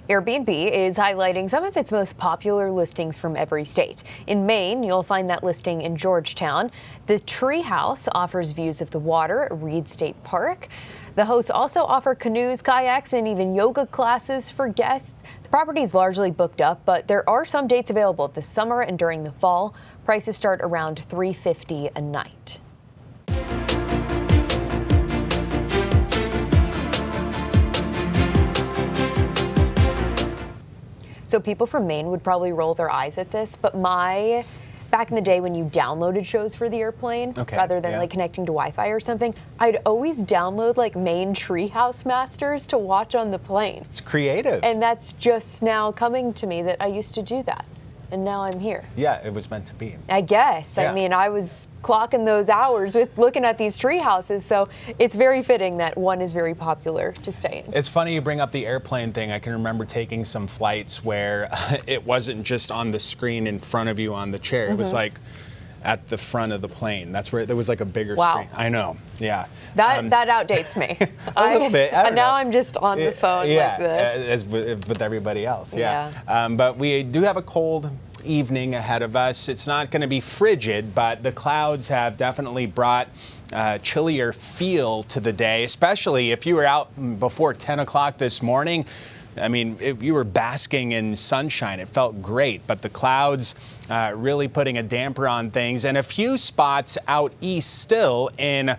Airbnb is highlighting some of its most popular listings from every state. In Maine, you'll find that listing in Georgetown. The Tree House offers views of the water at Reed State Park. The hosts also offer canoes, kayaks, and even yoga classes for guests. The property is largely booked up, but there are some dates available this summer and during the fall. Prices start around $350 a night. So people from Maine would probably roll their eyes at this, but back in the day when you downloaded shows for the airplane, rather than like connecting to Wi-Fi or something, I'd always download like Maine Treehouse Masters to watch on the plane. It's creative. And that's just now coming to me that I used to do that. And now I'm here. Yeah, it was meant to be. I guess. Yeah. I mean, I was clocking those hours with looking at these tree houses, so it's very fitting that one is very popular to stay in. It's funny you bring up the airplane thing. I can remember taking some flights where it wasn't just on the screen in front of you on the chair. It was like at the front of the plane. That's where there was like a bigger screen. I know. Yeah. That outdates me. A little bit. And now I'm just on the phone like this. As with everybody else. But we do have a cold evening ahead of us. It's not going to be frigid, but the clouds have definitely brought chillier feel to the day, especially if you were out before 10 o'clock this morning. I mean, if you were basking in sunshine, it felt great, but the clouds really putting a damper on things, and a few spots out east still in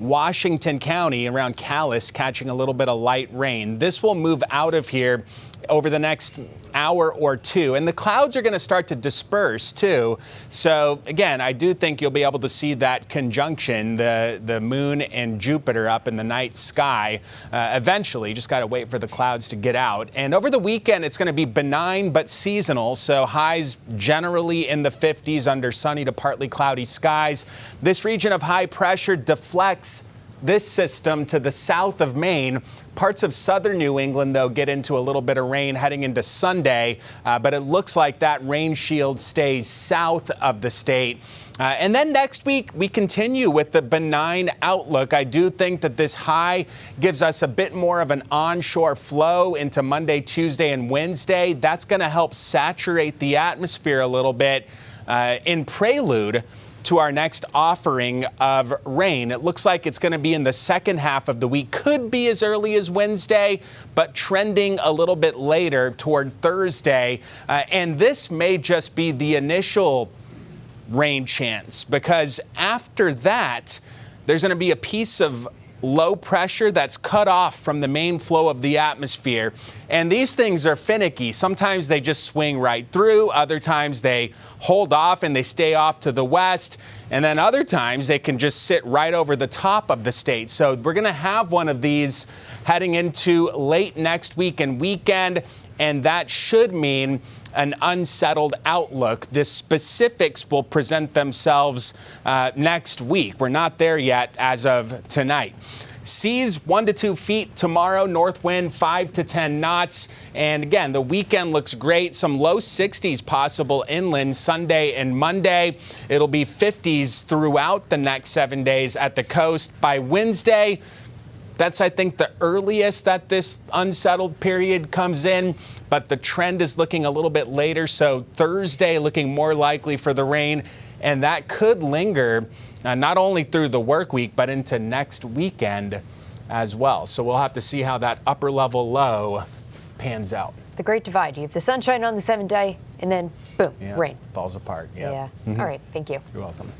Washington County around Calais catching a little bit of light rain. This will move out of here over the next hour or two, and the clouds are going to start to disperse too. So again, I do think you'll be able to see that conjunction, the moon and Jupiter up in the night sky eventually. Just got to wait for the clouds to get out. And over the weekend, it's going to be benign but seasonal, so highs generally in the 50s under sunny to partly cloudy skies. This region of high pressure deflects this system to the south of Maine. Parts of southern New England, though, get into a little bit of rain heading into Sunday, but it looks like that rain shield stays south of the state. And then next week, we continue with the benign outlook. I do think that this high gives us a bit more of an onshore flow into Monday, Tuesday, and Wednesday. That's going to help saturate the atmosphere a little bit in prelude to our next offering of rain. It looks like it's going to be in the second half of the week. Could be as early as Wednesday, but trending a little bit later toward Thursday. And this may just be the initial rain chance, because after that, there's going to be a piece of low pressure that's cut off from the main flow of the atmosphere. And these things are finicky. Sometimes they just swing right through. Other times they hold off and they stay off to the west. And then other times they can just sit right over the top of the state. So we're going to have one of these heading into late next week and weekend. And that should mean an unsettled outlook. The specifics will present themselves next week. We're not there yet as of tonight. Seas 1 to 2 feet tomorrow, north wind 5 to 10 knots. And again, the weekend looks great. Some low 60s possible inland Sunday and Monday. It'll be 50s throughout the next 7 days at the coast. By Wednesday, that's, I think, the earliest that this unsettled period comes in, but the trend is looking a little bit later. So Thursday looking more likely for the rain, and that could linger not only through the work week, but into next weekend as well. So we'll have to see how that upper level low pans out. The Great Divide. You have the sunshine on the 7th day, and then boom, rain. Falls apart. Yeah. All right. Thank you. You're welcome.